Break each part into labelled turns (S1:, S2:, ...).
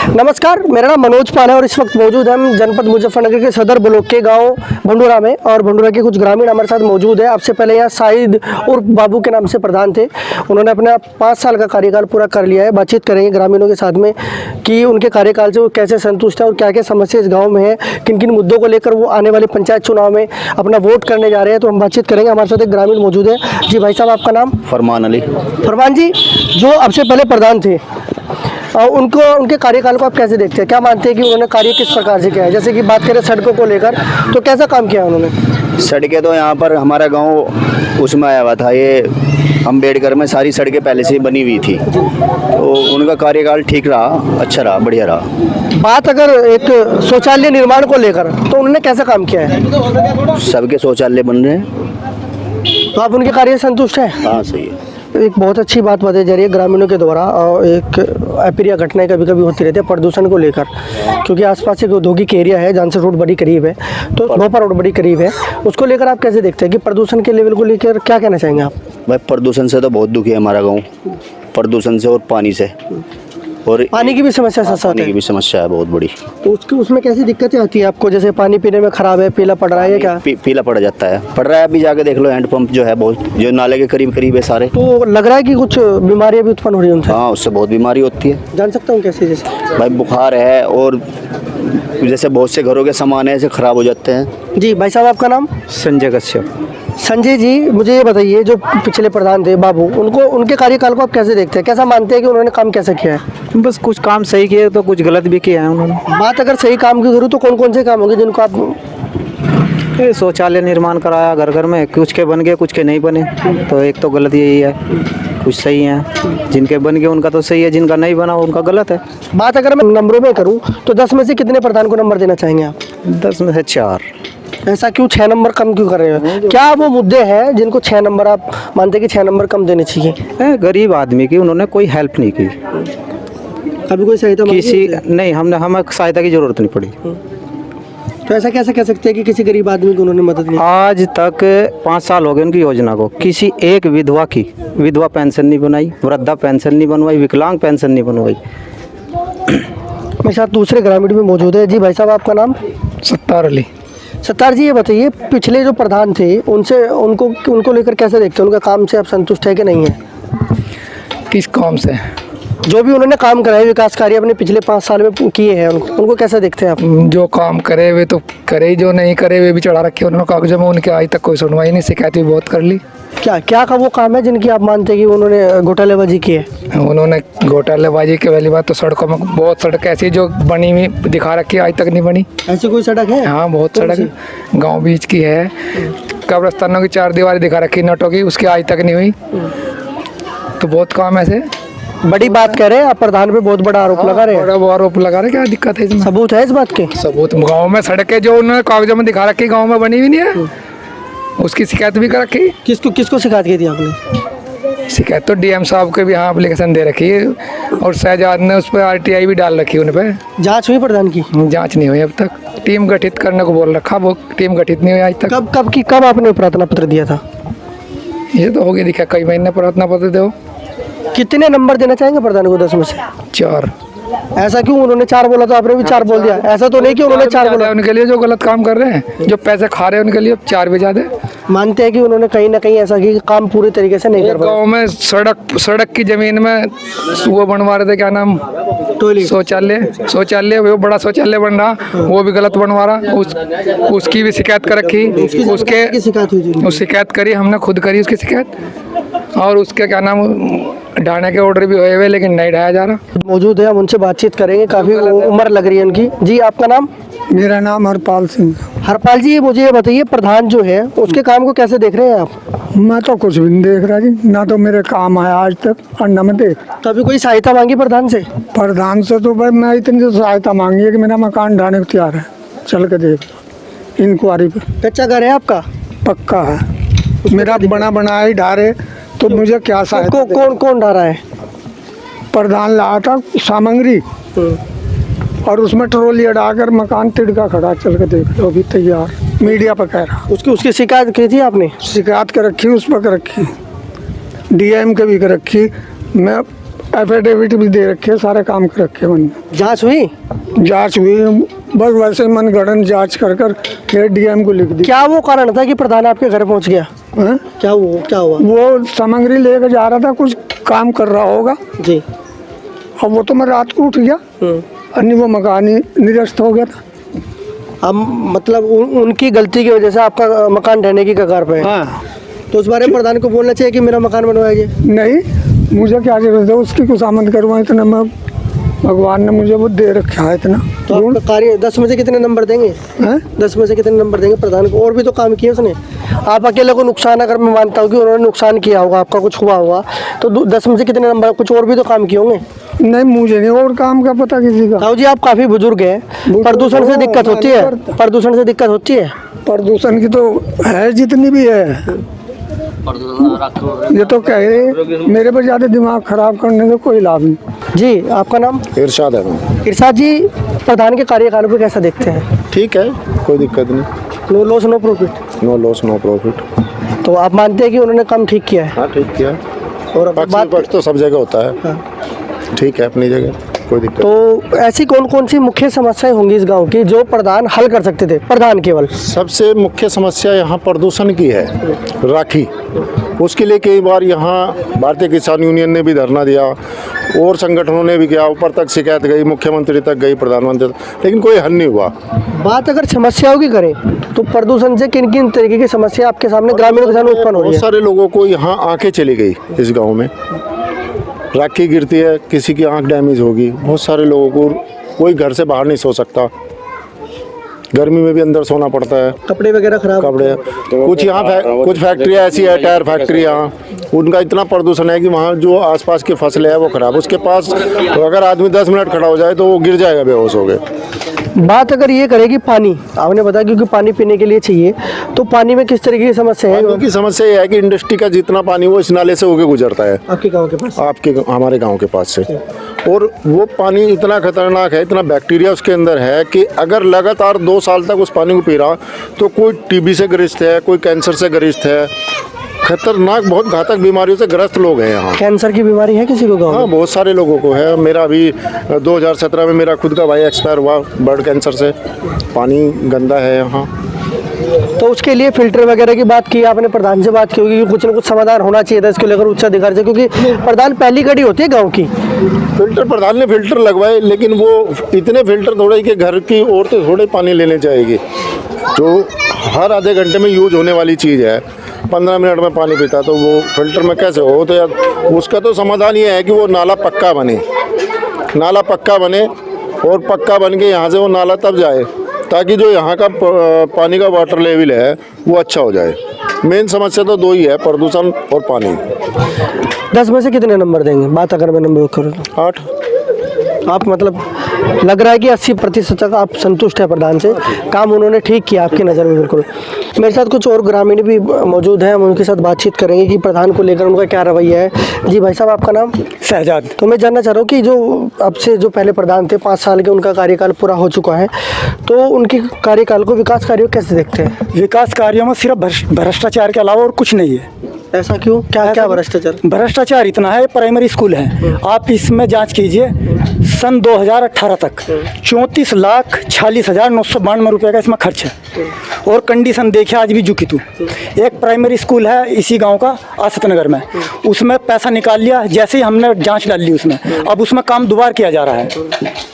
S1: नमस्कार, मेरा नाम मनोज पाल है और इस वक्त मौजूद है हम जनपद मुजफ्फरनगर के सदर ब्लॉक के गांव भंडूरा में। और भंडूरा के कुछ ग्रामीण हमारे साथ मौजूद है। आपसे पहले यहाँ शाहिद उर्फ बाबू के नाम से प्रधान थे। उन्होंने अपना 5 साल का कार्यकाल पूरा कर लिया है। बातचीत करेंगे ग्रामीणों के साथ में कि उनके कार्यकाल से वो कैसे संतुष्ट है और क्या क्या समस्या इस गाँव में है, किन किन मुद्दों को लेकर वो आने वाले पंचायत चुनाव में अपना वोट करने जा रहे हैं। तो हम बातचीत करेंगे। हमारे साथ एक ग्रामीण मौजूद है। जी भाई साहब, आपका नाम?
S2: फरमान अली।
S1: फरमान जी, जो अब से पहले प्रधान थे, उनको उनके कार्यकाल को आप कैसे देखते हैं? क्या मानते हैं कि उन्होंने कार्य किस प्रकार से किया है? जैसे कि बात करें सड़कों को लेकर, तो कैसा काम किया उन्होंने?
S2: सड़कें तो यहाँ पर हमारा गांव उसमें आया हुआ था, ये अम्बेडकर में सारी सड़कें पहले से ही बनी हुई थी, तो उनका कार्यकाल ठीक रहा, अच्छा रहा, बढ़िया रहा।
S1: बात अगर एक शौचालय निर्माण को लेकर, तो उन्होंने कैसा काम किया है?
S2: सबके शौचालय बन रहे हैं।
S1: तो आप उनके कार्य से संतुष्ट हैं?
S2: हाँ, सही है।
S1: एक बहुत अच्छी बात बताई जा रही है ग्रामीणों के द्वारा। और एक अप्रिय घटनाएं कभी कभी होती रहती है प्रदूषण को लेकर, क्योंकि आसपास एक औद्योगिक एरिया है, जहाँ से रोड बड़ी करीब है, तो भोपाल रोड बड़ी करीब है। उसको लेकर आप कैसे देखते हैं कि प्रदूषण के लेवल को लेकर क्या कहना चाहेंगे आप?
S2: भाई, प्रदूषण से तो बहुत दुखी है हमारा गाँव, प्रदूषण से और पानी से, और
S1: पानी की भी समस्या साथ साथ
S2: पानी
S1: है।
S2: की भी समस्या है बहुत बड़ी।
S1: तो उसमें कैसी दिक्कतें आती है आपको? जैसे पानी पीने में खराब है, पीला पड़ रहा है, क्या
S2: पीला पड़ जाता है, पड़ रहा है। अभी जाके देख लो, हैंडपंप जो है बहुत, जो नाले के करीब करीब है सारे,
S1: तो लग रहा है कि कुछ बीमारियां भी उत्पन्न हो रही हैं उनसे।
S2: हाँ, उससे बहुत बीमारी होती है।
S1: जान सकता हूँ कैसे? जैसे
S2: भाई, बुखार है, और जैसे बहुत से घरों के सामान है ऐसे खराब हो जाते हैं।
S1: जी भाई साहब, आपका नाम?
S3: संजय कश्यप।
S1: संजय जी, मुझे ये बताइए, जो पिछले प्रधान थे बाबू, उनके कार्यकाल को आप कैसे देखते हैं? कैसा मानते हैं कि उन्होंने काम कैसे किया है?
S3: बस कुछ काम सही किए तो कुछ गलत भी किए हैं उन्होंने।
S1: बात अगर सही काम की करूँ तो कौन कौन से काम होंगे जिनको आप?
S3: ये शौचालय निर्माण कराया घर घर में, कुछ के बन गए, कुछ के नहीं बने। तो एक तो गलत यही है, कुछ सही है। जिनके बन गए उनका तो सही है, जिनका नहीं बना उनका गलत है।
S1: बात अगर मैं नंबरों में करूँ तो 10 में से कितने प्रधान को नंबर देना चाहेंगे आप?
S3: 10 में से 4।
S1: ऐसा क्यों? 6 नंबर कम क्यों कर रहे हो? क्या वो मुद्दे हैं जिनको 6 नंबर आप मानते हैं कि 6 नंबर कम देने चाहिए?
S3: गरीब आदमी की उन्होंने कोई हेल्प नहीं की,
S1: कभी कोई सहायता मांगी
S3: किसी
S1: है?
S3: नहीं, हमें सहायता की जरूरत नहीं पड़ी।
S1: तो ऐसा कैसे कह सकते हैं कि किसी गरीब आदमी को उन्होंने मदद नहीं?
S3: आज तक 5 साल हो गए उनकी योजना को, किसी एक विधवा की विधवा पेंशन नहीं बनाई, वृद्धा पेंशन नहीं बनवाई, विकलांग पेंशन नहीं बनवाई।
S1: मेरे साथ दूसरे ग्रामीण भी मौजूद है। जी भाई साहब, आपका नाम?
S4: सत्तार अली।
S1: सत्तार जी, ये बताइए, पिछले जो प्रधान थे उनको लेकर कैसे देखते हैं? उनका काम से आप संतुष्ट है कि नहीं है?
S4: किस काम से?
S1: जो भी उन्होंने काम कराए, विकास कार्य अपने पिछले 5 साल में किए हैं, उनको कैसे देखते हैं आप?
S4: जो काम करे वे तो करे, जो नहीं करे वे भी चढ़ा रखे उन्होंने कागजों में। उनके आज तक कोई सुनवाई नहीं, शिकायत भी बहुत कर ली।
S1: क्या का वो काम है जिनकी आप मानते हैं कि उन्होंने घोटालेबाजी की है?
S4: उन्होंने घोटालेबाजी की पहली बात तो सड़कों में बहुत सड़क ऐसी जो बनी हुई दिखा रखी है, आज तक नहीं बनी।
S1: ऐसी कोई सड़क है?
S4: हाँ, बहुत सड़क गाँव बीच की है। कब्रस्तानों की 4 दीवारी दिखा रखी नटों की, उसकी आज तक नहीं हुई। तो बहुत काम ऐसे
S1: बड़ी बात कह रहे हैं आप, प्रधान पे बहुत बड़ा आरोप लगा रहे हैं।
S4: बड़ा आरोप लगा रहे, क्या दिक्कत है इसमें?
S1: सबूत है इस बात के?
S4: सबूत गाँव में सड़कें जो उन्होंने कागजों में दिखा रखी गाँव में बनी हुई नहीं है, उसकी शिकायत भी कर रखी।
S1: किसको शिकायत की थी आपने?
S4: शिकायत तो डीएम साहब के भी हाँ एप्लीकेशन दे रखी है, और शहजाद ने उस पर आरटीआई भी डाल रखी है। उन पर
S1: जांच हुई प्रधान की?
S4: जांच नहीं हुई अब तक। टीम गठित करने को बोल रखा, वो टीम गठित नहीं हुई आज तक।
S1: कब आपने प्रार्थना पत्र दिया था?
S4: ये तो हो गया, दिखा कई महीने प्रार्थना पत्र दो।
S1: कितने नंबर देना चाहेंगे प्रधान को 10 में से?
S4: 4।
S1: ऐसा क्यों? उन्होंने 4 बोला तो आपने भी 4 बोल दिया। ऐसा तो नहीं कि उन्होंने 4 बोला।
S4: उनके लिए जो गलत काम कर रहे हैं, जो पैसे खा रहे हैं, उनके लिए 4 भी ज्यादा।
S1: मानते हैं कि उन्होंने कहीं ना कहीं ऐसा कि काम पूरे तरीके से नहीं कर पाए।
S4: गाँव में सड़क की जमीन में वो बनवा रहे थे, क्या नाम, शौचालय वो बड़ा शौचालय बन रहा, वो भी गलत बनवा रहा। उसकी भी शिकायत कर रखी। उसके शिकायत करी हमने, खुद करी उसकी शिकायत। और उसके क्या नाम, ढाने के ऑर्डर भी हुए हुए, लेकिन नहीं ढाया जा रहा।
S1: मौजूद है, हम उनसे बातचीत करेंगे। काफ़ी उम्र लग रही है उनकी। जी, आपका नाम?
S5: मेरा नाम हरपाल सिंह।
S1: हरपाल जी, मुझे ये बताइए, प्रधान जो है उसके काम को कैसे देख रहे हैं आप?
S5: मैं तो कुछ भी नहीं देख रहा जी, ना तो मेरे काम आया आज तक और न मैं देख।
S1: तो अभी कोई सहायता मांगी प्रधान से?
S5: प्रधान से तो भाई मैं इतनी तो सहायता मांगी है कि मेरा मकान ढाने को तैयार है, चल के देख लो इंक्वायरी पे।
S1: कच्चा घर है आपका?
S5: पक्का है मेरा, बना बनाया ही ढारे, तो मुझे क्या सहायता?
S1: कौन ढा रहा है?
S5: प्रधान लाया था सामग्री, और उसमें ट्रोली अड़ाकर मकान तिड़का खड़ा, चल के देख लो, अभी तैयार, मीडिया पर कह रहा।
S1: उसकी शिकायत की थी आपने?
S5: शिकायत कर रखी, उस पर कर रखी, डीएम के भी कर रखी। मैं एफिडेविट भी दे रखे, सारे काम कर रखे मैंने।
S1: जांच हुई?
S5: जांच हुई, बस वैसे मनगढ़ंत जांच कर कर डीएम को लिख दी।
S1: क्या वो कारण था कि प्रधान आपके घर पहुंच गया?
S5: हैं?
S1: क्या हुआ?
S5: वो सामग्री लेकर जा रहा था, कुछ काम कर रहा होगा।
S1: जी।
S5: अब वो तो मैं रात को उठ गया, अन्य वो मकान ही निरस्त हो गया था।
S1: अब मतलब उनकी गलती की वजह से आपका मकान ढहने की कगार पे है।
S5: हाँ,
S1: तो उस बारे में प्रधान को बोलना चाहिए कि मेरा मकान बनवाइए।
S5: नहीं, मुझे क्या जरूरत है उसकी, कुछ आमद करवाए इतना, मैं भगवान ने मुझे वो दे रखा है इतना।
S1: तो आपका कार्य 10 में से कितने नंबर देंगे?
S5: हैं?
S1: 10 में से कितने नंबर देंगे प्रधान को? और भी तो काम किए उसने। आप अकेले को नुकसान, अगर मैं मानता हूँ कि उन्होंने नुकसान किया होगा, आपका कुछ हुआ होगा, तो 10 में से कितने नंबर? कुछ और भी तो काम किए होंगे।
S5: नहीं, मुझे नहीं और काम का पता किसी का।
S1: ताऊ जी, आप काफी बुजुर्ग हैं, प्रदूषण से दिक्कत होती है? प्रदूषण से दिक्कत होती है?
S5: प्रदूषण की तो है जितनी भी है, ये तो कह रहे मेरे पर ज्यादा दिमाग खराब करने से कोई लाभ नहीं।
S1: जी, आपका नाम?
S6: इरशाद है।
S1: इरशाद जी, प्रधान के कार्यकाल को कैसा देखते हैं?
S6: ठीक है, कोई दिक्कत नहीं।
S1: No loss no profit?
S6: No loss no profit.
S1: तो आप मानते हैं कि उन्होंने काम ठीक किया है?
S6: हाँ, ठीक किया।
S1: और अब
S6: पक्ष
S1: बात,
S6: विपक्ष तो सब जगह होता है, ठीक है अपनी जगह, कोई दिक्कत।
S1: तो ऐसी कौन कौन सी मुख्य समस्याएं होंगी इस गांव की जो प्रधान हल कर सकते थे? प्रधान केवल
S6: सबसे मुख्य समस्या यहाँ प्रदूषण की है, राखी। उसके लिए कई बार यहाँ भारतीय किसान यूनियन ने भी धरना दिया और संगठनों ने भी किया, ऊपर तक शिकायत गई, मुख्यमंत्री तक गई, प्रधानमंत्री तक, लेकिन कोई हल नहीं हुआ।
S1: बात अगर समस्याओं की करें तो प्रदूषण से किन किन तरीके की समस्या आपके सामने ग्रामीण के सामने उत्पन्न हो रही
S6: बहुत
S1: है?
S6: सारे लोगों को यहाँ आंखें चली गई, इस गांव में राखी गिरती है, किसी की आंख डैमेज होगी, बहुत सारे लोगों को, कोई घर से बाहर नहीं सो सकता, गर्मी में भी अंदर सोना पड़ता है,
S1: कपड़े वगैरह खराब?
S6: कपड़े। कुछ यहाँ कुछ फैक्ट्रियाँ ऐसी है, टायर फैक्ट्री, यहाँ उनका इतना प्रदूषण है कि वहाँ जो आसपास की फसलें है वो खराब, उसके पास अगर आदमी 10 मिनट खड़ा हो जाए तो वो गिर जाएगा बेहोश हो गए।
S1: बात अगर ये करेगी पानी, आपने बताया क्योंकि पानी पीने के लिए चाहिए, तो पानी में किस तरीके की समस्या है?
S6: पानी की समस्या ये है कि इंडस्ट्री का जितना पानी वो इस नाले से होके गुजरता है
S1: आपके गांव के पास?
S6: आपके हमारे गांव के पास से, और वो पानी इतना खतरनाक है, इतना बैक्टीरिया उसके अंदर है कि अगर लगातार 2 साल तक उस पानी को पी रहा तो कोई टीबी से ग्रस्त है, कोई कैंसर से ग्रस्त है, खतरनाक बहुत घातक बीमारियों से ग्रस्त लोग हैं यहाँ।
S1: कैंसर की बीमारी है किसी को गाँव में?
S6: हाँ, बहुत सारे लोगों को है। मेरा अभी 2017 में मेरा खुद का भाई एक्सपायर हुआ ब्लड कैंसर से। पानी गंदा है यहाँ।
S1: तो उसके लिए फिल्टर वगैरह की बात की आपने, प्रधान से बात की होगी कि कुछ ना कुछ समाधान होना चाहिए था इसको लेकर उच्च अधिकारी से, क्योंकि प्रधान पहली कड़ी होती है गाँव की।
S6: फिल्टर प्रधान ने फिल्टर लगवाए, लेकिन वो इतने फिल्टर थोड़े कि घर की औरतें थोड़े पानी लेने जाएगी, जो हर आधे घंटे में यूज होने वाली चीज़ है, 15 मिनट में पानी पीता, तो वो फिल्टर में कैसे हो? तो यार उसका तो समाधान ये है कि वो नाला पक्का बने, नाला पक्का बने, और पक्का बन के यहाँ से वो नाला तब जाए ताकि जो यहाँ का पानी का वाटर लेवल है वो अच्छा हो जाए। मेन समस्या तो 2 ही है, प्रदूषण और पानी।
S1: 10 में से कितने नंबर देंगे? बात अगर मैं नंबर करूँ तो
S6: 8।
S1: आप मतलब लग रहा है कि 80% तक आप संतुष्ट है प्रधान से, काम उन्होंने ठीक किया आपकी नज़र में? बिल्कुल। मेरे साथ कुछ और ग्रामीण भी मौजूद हैं, हम उनके साथ बातचीत करेंगे कि प्रधान को लेकर उनका क्या रवैया है। जी भाई साहब, आपका नाम?
S5: शहजाद।
S1: तो मैं जानना चाह रहा हूँ कि जो आपसे जो पहले प्रधान थे, 5 साल के उनका कार्यकाल पूरा हो चुका है, तो उनके कार्यकाल को विकास कार्यों कैसे देखते हैं?
S5: विकास कार्यों में सिर्फ भ्रष्टाचार के अलावा और कुछ नहीं है।
S1: ऐसा क्यों? क्या क्या भ्रष्टाचार?
S5: भ्रष्टाचार इतना है, प्राइमरी स्कूल है, आप इसमें जांच कीजिए, सन 2018 तक 34,46,992 रुपये का इसमें खर्च है, और कंडीशन देखिए आज भी झुकी तू। एक प्राइमरी स्कूल है इसी गांव का, आसत नगर में, उसमें पैसा निकाल लिया, जैसे ही हमने जांच डाल ली उसमें, अब उसमें काम दोबारा किया जा रहा है,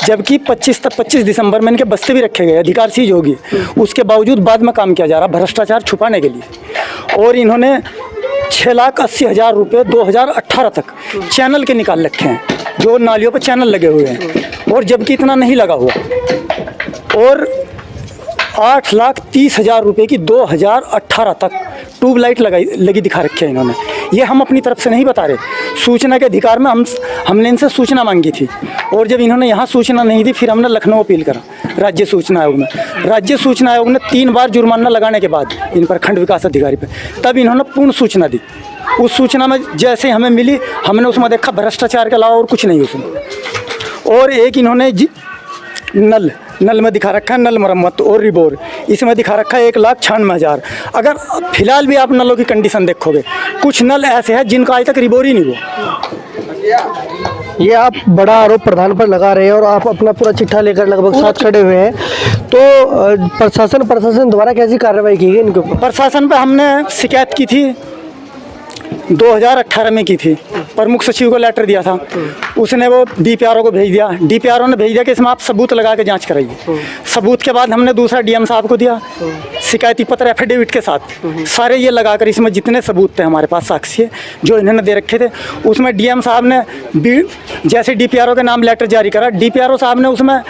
S5: जबकि 25 दिसंबर में इनके बस्ते भी रखे गए, अधिकार सीज होगी, उसके बावजूद बाद में काम किया जा रहा है भ्रष्टाचार छुपाने के लिए। और इन्होंने 6,80,000 रुपये 2018 तक चैनल के निकाल रखे हैं, जो नालियों पर चैनल लगे हुए हैं, और जबकि इतना नहीं लगा हुआ। और 8,30,000 रुपये की 2018 तक ट्यूबलाइट लगी दिखा रखी है इन्होंने। ये हम अपनी तरफ से नहीं बता रहे, सूचना के अधिकार में हमने इनसे सूचना मांगी थी, और जब इन्होंने यहाँ सूचना नहीं दी, फिर हमने लखनऊ अपील करा राज्य सूचना आयोग में। राज्य सूचना आयोग ने 3 बार जुर्माना लगाने के बाद इन पर खंड विकास अधिकारी पर, तब इन्होंने पूर्ण सूचना दी। उस सूचना में जैसे हमें मिली, हमने उसमें देखा भ्रष्टाचार के अलावा और कुछ नहीं उसमें। और एक इन्होंने नल में दिखा रखा है नल मरम्मत और रिबोर, इसमें दिखा रखा है 1,96,000। अगर फिलहाल भी आप नलों की कंडीशन देखोगे, कुछ नल ऐसे हैं जिनका आज तक रिबोर ही नहीं हुआ।
S1: ये आप बड़ा आरोप प्रधान पर लगा रहे हैं और आप अपना पूरा चिट्ठा लेकर लगभग साथ खड़े हुए हैं, तो प्रशासन द्वारा कैसी कार्रवाई की गई इनके ऊपर?
S5: प्रशासन पे हमने शिकायत की थी 2018 में की थी। प्रमुख सचिव को लेटर दिया था, उसने वो डीपीआरओ को भेज दिया। डीपीआरओ ने भेज दिया कि इसमें आप सबूत लगा के जांच कराइए। सबूत के बाद हमने दूसरा डीएम साहब को दिया शिकायती पत्र एफिडेविट के साथ। सारे ये लगाकर इसमें जितने सबूत थे हमारे पास साक्ष्य जो इन्होंने दे रखे थे, उसमें डीएम साहब ने जैसे डीपीआरओ के नाम लेटर जारी करा, डीपीआरओ साहब ने उसमें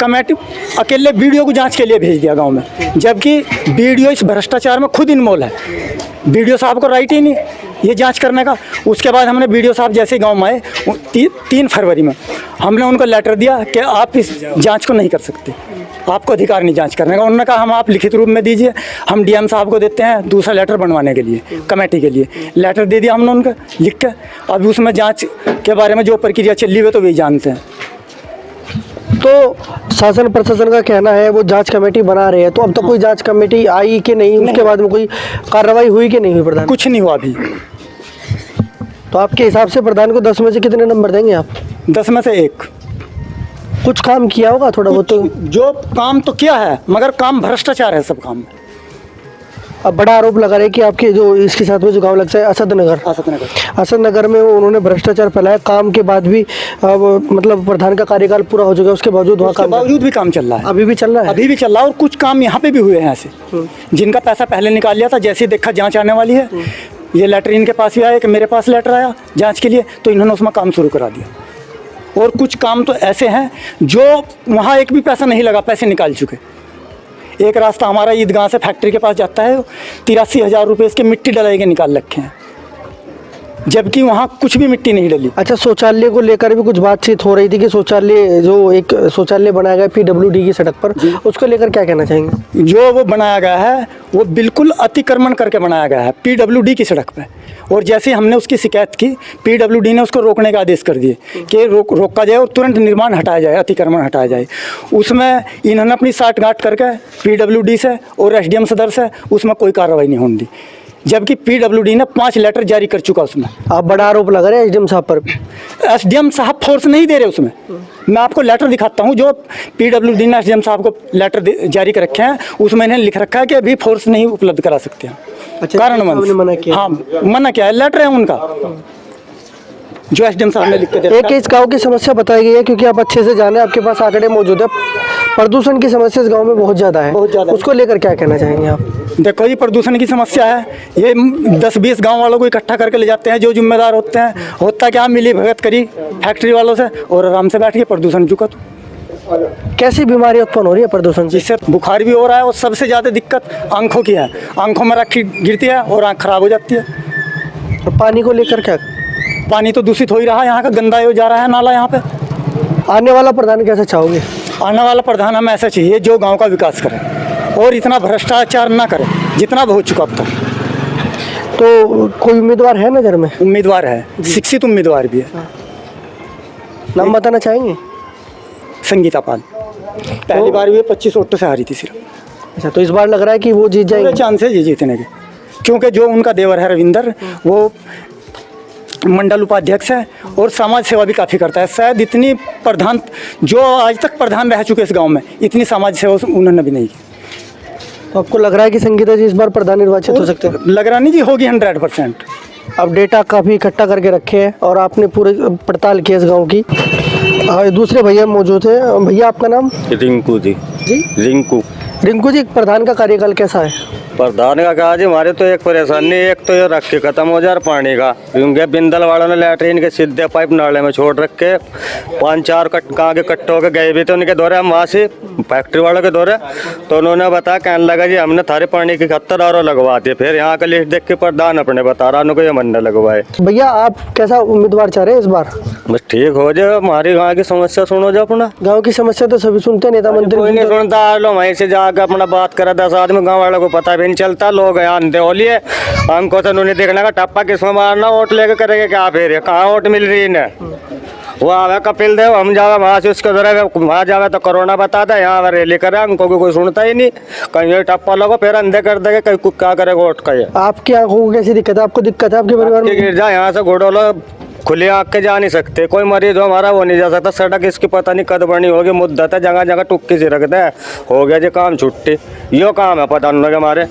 S5: कमेटी अकेले वीडियो को जांच के लिए भेज दिया गांव में, जबकि वीडियो इस भ्रष्टाचार में खुद इन्वॉल्व है। वीडियो साहब को राइट ही नहीं ये जांच करने का। उसके बाद हमने वीडियो साहब जैसे गांव में आए 3 फरवरी में हमने उनको लेटर दिया कि आप इस जांच को नहीं कर सकते, आपको अधिकार नहीं जांच करने का। उन्होंने कहा हम आप लिखित रूप में दीजिए, हम डीएम साहब को देते हैं दूसरा लेटर बनवाने के लिए, कमेटी के लिए लेटर दे दिया हमने उनका लिख के। अभी उसमें जाँच के बारे में जो प्रक्रिया चल रही है तो वही जानते हैं।
S1: तो शासन प्रशासन का कहना है वो जांच कमेटी बना रहे हैं, तो अब तक कोई जांच कमेटी आई कि नहीं? उसके बाद में कोई कार्रवाई हुई कि नहीं हुई प्रधान?
S5: कुछ नहीं हुआ अभी।
S1: तो आपके हिसाब से प्रधान को 10 में से कितने नंबर देंगे आप?
S5: 10 में से 1।
S1: कुछ काम किया होगा थोड़ा बहुत तो?
S5: जो काम तो किया है मगर काम भ्रष्टाचार है सब काम।
S1: अब बड़ा आरोप लगा रहे हैं कि आपके जो इसके साथ में जो गांव लगता है असद नगर में वो उन्होंने भ्रष्टाचार फैलाया, काम के बाद भी अब मतलब प्रधान का कार्यकाल पूरा हो चुका है, उसके बावजूद वहाँ काम
S5: भी काम चल रहा है।
S1: अभी भी चल रहा है?
S5: अभी भी चल रहा है और कुछ काम यहाँ पे भी हुए हैं ऐसे जिनका पैसा पहले निकाल लिया था। जैसे ही देखा जांच आने वाली है, ये लेटर इनके पास भी आया कि मेरे पास लेटर आया जांच के लिए, तो इन्होंने उसमें काम शुरू करा दिया। और कुछ काम तो ऐसे हैं जो वहाँ एक भी पैसा नहीं लगा, पैसे निकाल चुके। एक रास्ता हमारा ईदगाह से फैक्ट्री के पास जाता है, 83,000 रुपये इसके मिट्टी डलाई के निकाल रखे हैं, जबकि वहाँ कुछ भी मिट्टी नहीं डली।
S1: अच्छा, शौचालय को लेकर भी कुछ बातचीत हो रही थी कि शौचालय जो एक शौचालय बनाया गया PWD की सड़क पर, उसको लेकर क्या कहना चाहेंगे?
S5: जो वो बनाया गया है वो बिल्कुल अतिक्रमण करके बनाया गया है PWD की सड़क पे। और जैसे हमने उसकी शिकायत की, PWD ने उसको रोकने का आदेश कर दिए कि रोका जाए और तुरंत निर्माण हटाया जाए, अतिक्रमण हटाया जाए। उसमें इन्होंने अपनी साठगांठ करके PWD से और SDM सदर से उसमें कोई कार्रवाई नहीं होने दी, जबकि PWD ने 5 लेटर जारी कर चुका उसमें।
S1: आप बड़ा आरोप लगा रहे हैं SDM साहब पर?
S5: SDM साहब फोर्स नहीं दे रहे उसमें। मैं आपको लेटर दिखाता हूँ जो PWD ने SDM साहब को लेटर जारी कर रखे हैं, उसमें इन्हें लिख रखा है कि अभी फोर्स नहीं उपलब्ध करा सकते हैं।
S1: अच्छा,
S5: कारण
S1: मना किया?
S5: हाँ, मना किया है, लेटर है उनका जो SDM साहब ने लिख के
S1: एक इस गाँव की समस्या बताई गई है, क्योंकि आप अच्छे से जाने, आपके पास आंकड़े मौजूद है। प्रदूषण की समस्या इस गांव में बहुत ज़्यादा है, उसको लेकर क्या कहना चाहेंगे आप?
S5: देखो जी, प्रदूषण की समस्या है, ये 10-20 गांव वालों को इकट्ठा करके ले जाते हैं जो जिम्मेदार होते हैं। होता क्या, मिली भगत करी फैक्ट्री वालों से और आराम से बैठ के प्रदूषण चुका।
S1: कैसी बीमारी उत्पन्न हो रही है प्रदूषण से?
S5: जिससे बुखार भी हो रहा है और सबसे ज़्यादा दिक्कत आंखों की है। आंखों में राखी गिरती है और आँख खराब हो जाती है।
S1: तो पानी को लेकर क्या?
S5: पानी तो दूषित हो ही रहा है, यहाँ का गंदा हो जा रहा है नाला यहाँ पे।
S1: आने वाला प्रधान कैसा चाहोगे?
S5: आने वाला प्रधान हमें ऐसा चाहिए जो गांव का विकास करे और इतना भ्रष्टाचार ना करे जितना हो चुका अब तक।
S1: तो कोई उम्मीदवार है नज़र में?
S5: उम्मीदवार है, शिक्षित उम्मीदवार भी है।
S1: नाम बताना चाहेंगे?
S5: संगीता पाल पहली बार भी 25 वोटों से हारी थी सिर्फ।
S1: अच्छा, तो इस बार लग रहा है कि वो जीत जाएंगे?
S5: चांस है ये जीतने के, क्योंकि जो उनका देवर है रविंदर, वो मंडल उपाध्यक्ष है और समाज सेवा भी काफ़ी करता है। शायद इतनी प्रधान जो आज तक प्रधान रह चुके इस गांव में, इतनी समाज सेवा उन्होंने भी नहीं की।
S1: तो आपको लग रहा है कि संगीता जी इस बार प्रधान निर्वाचित हो सकते हैं?
S5: लग रहा नहीं जी, होगी 100%।
S1: अब डेटा काफ़ी इकट्ठा करके रखे हैं और आपने पूरे पड़ताल की इस गाँव की। दूसरे भैया मौजूद है। भैया, आपका नाम?
S7: रिंकू जी।
S1: रिंकू जी, प्रधान का कार्यकाल कैसा है?
S7: प्रधान का कहा जी, हमारे तो एक परेशानी, एक तो ये रख के खत्म हो जा रहा पानी का, क्योंकि बिंदल वालों ने लैट्रीन के सीधे पाइप नाले में छोड़ रखे। 5-4 कहाँ के कट्टे होकर गए भी थे उनके दौरे, हम वहाँ से फैक्ट्री वालों के दौरे, तो उन्होंने बताया, कहने लगा जी हमने थारे पानी की 71 आर लगवा दिए। फिर यहाँ का लिस्ट देख के प्रधान अपने बता रहा उनको ये मंडल लगवाए।
S1: भैया, आप कैसा उम्मीदवार चाह रहे हैं इस बार?
S7: बस ठीक हो जाए, हमारी गाँव की समस्या सुनो जो अपना।
S1: गाँव की समस्या तो सभी सुनते हैं, नेता मंत्री
S7: कोई नहीं सुनता। लो वहीं से जाकर अपना बात करा 10 आदमी, गाँव वालों को पता भी नहीं चलता। लोग अंधे हो लिए, हमको तो उन्हें देखने का टप्पा किसमें मारना, वोट लेके करेंगे क्या? फिर कहाँ वोट मिल रही है इन्हें? वो आवे कपिल देव, हम जावे वहाँ से उसके दौरे वहाँ जावे तो कोरोना बताता है, यहाँ रैली करे, हमको कोई सुनता ही नहीं। कहीं ये टप्पा लगो फिर अंधे कर देंगे, कहीं क्या करेगा वोट का। ये
S1: आपकी आंखों को कैसी दिक्कत है? आपको दिक्कत है आपके परिवार में?
S7: गिर जाए यहाँ से घोड़ोलो खुले आँख के जा नहीं सकते, कोई मरीज हो हमारा वो नहीं जा सकता। सड़क इसकी पता नहीं कद बनी होगी, मुद्दत है, जगह जगह टुक्की से रखते हैं, हो गया जी काम छुट्टी। यो काम है प्रधान के हमारे।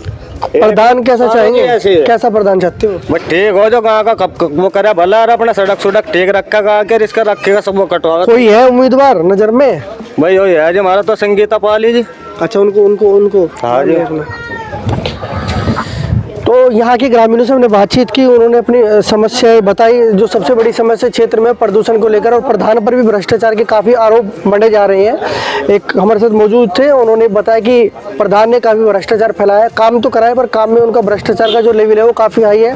S1: प्रधान कैसा चाहेंगे,
S7: ऐसे है।
S1: कैसा प्रधान चाहते हो?
S7: बस ठीक हो जो गाँव का वो करे भला, और अपना सड़क सुड़क ठीक रखा गाँव के, इसका रखेगा सब वो कटवागा।
S1: कोई है उम्मीदवार नजर में?
S7: भाई वही है जी हमारा तो संगीता पाली जी।
S1: अच्छा, उनको
S7: हाँ जी।
S1: तो यहाँ के ग्रामीणों से हमने बातचीत की, उन्होंने अपनी समस्याएं बताई। जो सबसे बड़ी समस्या क्षेत्र में प्रदूषण को लेकर और प्रधान पर भी भ्रष्टाचार के काफ़ी आरोप मंडे जा रहे हैं। एक हमारे साथ मौजूद थे, उन्होंने बताया कि प्रधान ने काफ़ी भ्रष्टाचार फैलाया, काम तो कराया पर काम में उनका भ्रष्टाचार का जो लेवल है वो काफ़ी हाई है।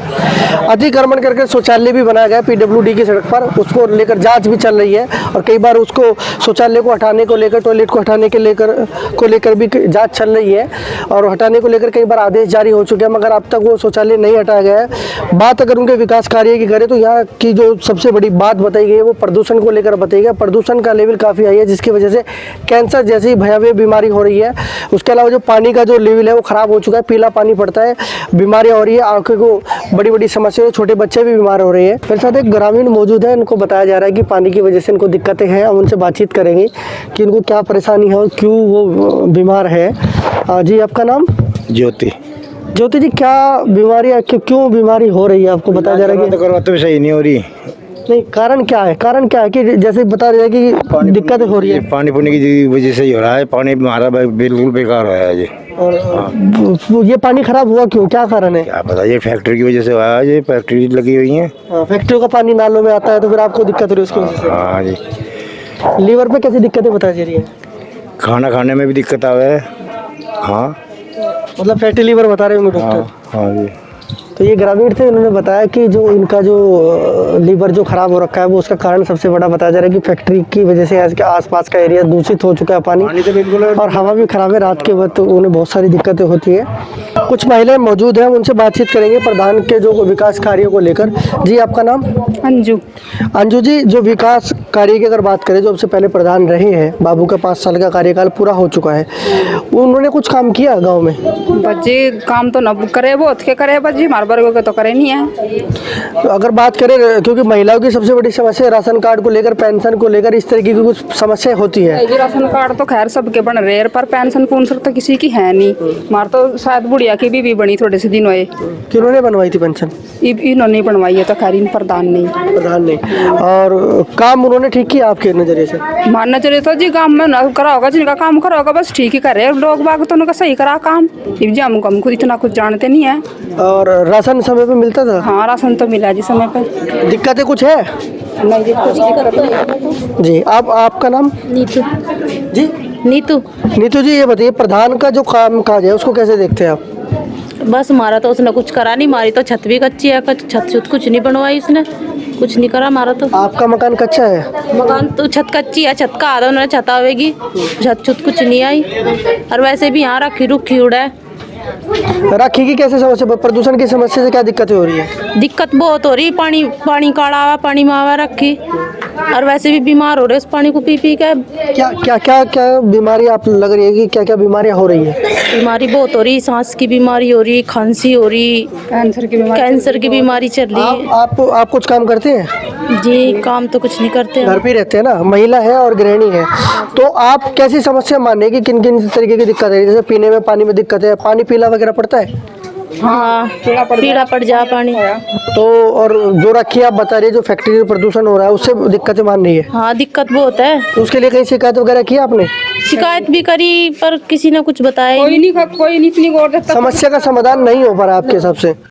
S1: अतिक्रमण करके शौचालय भी बनाया गया PWD की सड़क पर, उसको लेकर जाँच भी चल रही है और कई बार उसको शौचालय को हटाने को लेकर, टॉयलेट को हटाने के लेकर भी जाँच चल रही है और हटाने को लेकर कई बार आदेश जारी हो चुके हैं, मगर अब तक वो शौचालय नहीं हटाया गया है। बात अगर उनके विकास कार्य की करें तो यहाँ की जो सबसे बड़ी बात बताई गई है वो प्रदूषण को लेकर बताई गई। प्रदूषण का लेवल काफ़ी हाई है, जिसकी वजह से कैंसर जैसी भयावह बीमारी हो रही है। उसके अलावा जो पानी का जो लेवल है वो ख़राब हो चुका है, पीला पानी पड़ता है, बीमारियाँ हो रही है, आँखों को बड़ी बड़ी समस्या, छोटे बच्चे भी बीमार हो रहे हैं। मेरे साथ एक ग्रामीण मौजूद है, इनको बताया जा रहा है कि पानी की वजह से इनको दिक्कतें हैं। हम उनसे बातचीत करेंगे कि इनको क्या परेशानी है और क्यों वो बीमार है। जी, आपका नाम?
S8: ज्योति
S1: जी, क्या बीमारी है, क्यों बीमारी हो रही है आपको बताया जा रहा है?
S8: तो करवाते भी सही नहीं हो रही।
S1: नहीं, कारण क्या है कि जैसे बता रहे हैं कि दिक्कतें हो रही है?
S8: पानी पुनी की वजह से ही हो रहा है, पानी हमारा बिल्कुल बेकार हुआ है जी।
S1: और ये पानी खराब हुआ क्यों, क्या कारण है?
S8: क्या पता, ये फैक्ट्री की वजह से हुआ है, ये फैक्ट्री लगी हुई है।
S1: फैक्ट्रियों का पानी नालों में आता है तो फिर आपको दिक्कत हो रही है उसकी वजह
S8: हाँ जी।
S1: से। लीवर पे कैसी दिक्कतें बताई जा रही है?
S8: खाना खाने में भी दिक्कत आवे है। हाँ,
S1: मतलब फैटी लीवर बता रहे होंगे डॉक्टर।
S8: हाँ जी।
S1: तो ये ग्रामीण थे, उन्होंने बताया कि जो इनका जो लीवर जो खराब हो रखा है वो उसका कारण सबसे बड़ा बताया जा रहा है कि फैक्ट्री की वजह से इसके आसपास का एरिया दूषित हो चुका है, पानी
S8: तो बिल्कुल
S1: और हवा भी खराब है रात के वक्त, तो उन्हें बहुत सारी दिक्कतें होती है। कुछ महिलाएं मौजूद हैं, उनसे बातचीत करेंगे प्रधान के जो विकास कार्यों को लेकर। जी, आपका नाम? अंजू जी, जो विकास कार्य की अगर बात करें, जो सबसे पहले प्रधान रहे हैं, बाबू का 5 साल का कार्यकाल पूरा हो चुका है, उन्होंने कुछ काम किया गाँव में?
S9: बच्चे काम तो न करे, वो के करे बच्चे हमारे वर्गों के तो करे नहीं है।
S1: तो अगर बात करें, क्योंकि महिलाओं की सबसे बड़ी समस्या राशन कार्ड को लेकर, पेंशन को लेकर, इस तरीके की कुछ समस्या होती है।
S9: राशन कार्ड तो खैर सबके बन रहे हैं, पर पेंशन पूंशन तो किसी की है नहीं। हमारे तो शायद बुढ़िया की भी बनी थोड़े से दिन हुए।
S1: किन्होंने बनवाई थी पेंशन?
S9: इन्होंने बनवाई है तो खैर इन प्रधान नहीं।
S1: प्रधान ने। और काम उन्होंने ठीक किया आपके नज़रिए से?
S9: हमारे नजरिए तो जी काम में न करा होगा, जिनका काम करा होगा बस ठीक ही करे, लोग बाग तो उनका सही करा काम। हम खुद इतना कुछ जानते नहीं है।
S1: और राशन समय पे मिलता था?
S9: हाँ, राशन तो मिला जी समय पे।
S1: दिक्कतें कुछ है?
S9: नहीं जी, कुछ दिक्कत नहीं।
S1: जी, आपका नाम?
S10: नीतू।
S1: जी, नीतू जी, ये बताइए प्रधान का जो काम काज है उसको कैसे देखते हैं आप?
S10: बस हमारा तो उसने कुछ करा नहीं, हमारी तो छत भी कच्ची है, छत कुछ नहीं बनवाई उसने, कुछ नहीं करा हमारा तो।
S1: आपका मकान कच्चा है?
S10: मकान तो छत कच्ची है, छत का आधा उन्होंने छत आवेगी, छत कुछ नहीं आई। और वैसे भी यहाँ रखी रुखी उड़ा है।
S1: राखी की कैसे समस्या, प्रदूषण की समस्या से क्या दिक्कतें हो रही है?
S10: दिक्कत बहुत हो रही है, पानी काढ़ा हुआ, पानी में आवा रखी, और वैसे भी बीमार हो रहे उस पानी को पी पी के।
S1: क्या बीमारी आप लग रही है कि क्या बीमारियां हो रही है?
S10: बीमारी बहुत हो रही, सांस की बीमारी हो रही, खांसी हो रही, कैंसर की बीमारी चल रही है।
S1: आप कुछ काम करते हैं?
S10: जी, काम तो कुछ नहीं करते हैं,
S1: घर पे रहते हैं ना, महिला है और गृहिणी है, तो आप कैसी समस्या माने कि किन किन तरीके की दिक्कत है? जैसे पीने में पानी में दिक्कत है, पानी पीला वगैरह पड़ता है?
S10: हाँ, पीला पड़ जा पानी
S1: तो। और जो राखी आप बता रही है, जो फैक्ट्री में प्रदूषण हो रहा है उससे दिक्कतें मान रही है?
S10: हाँ, दिक्कत बहुत है।
S1: तो उसके लिए कहीं शिकायत वगैरह की आपने?
S10: शिकायत भी करी पर किसी ने कुछ बताया
S9: कोई नहीं इतनी गौर।
S1: समस्या का समाधान नहीं हो पा रहा आपके हिसाब से?